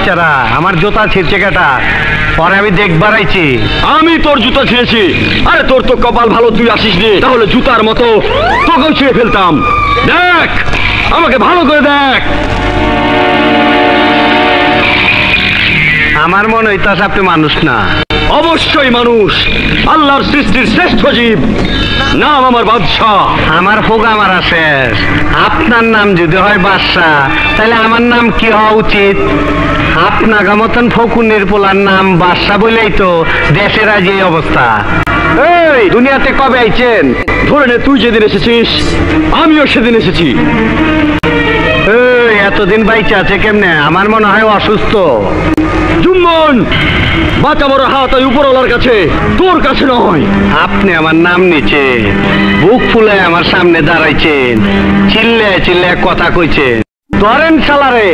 বাচ্চারা আমার জুতা ছিঁড়ছে কেটা পরে আমি দেখবার আইছি। আমি তোর জুতা ছিঁড়েছি? আরে তোর তো কপাল ভালো, তুই আসিস নি, তাহলে জুতার মতো তোকেও ছিঁড়ে ফেলতাম। দেখ, আমাকে ভালো করে দেখ। আমার মনে হইতাছে আপনি মানুষ না। অবশ্যই মানুষ, আল্লাহর সৃষ্টির শ্রেষ্ঠ জীব। নাম আমার বাদশাহ। আমার ফোকা মারা শেষ। আপনার নাম যদি হয় বাদশাহ, তাহলে আমার নাম কি হওয়া উচিত? আপনার মতন ফকুনের পোলার নাম বাদশাহ বলেই তো দেশের আজ এই অবস্থা। এই দুনিয়াতে কবে আইছেন? ধরে নে, তুই যেদিন এসেছিস আমিও সেদিন এসেছি। এই এতদিন বাইচে আছে কেমনে? আমার মনে হয় অসুস্থ। জুম্মন, বাঁচা বড় হাত ওই উপরওয়ালার কাছে, তোর কাছে নয়। আপনি আমার নাম নিচেন, বুক ফুলে আমার সামনে দাঁড়াইছেন, চিল্লে চিল্লে কথা কইছেন। ধরেন শালারে।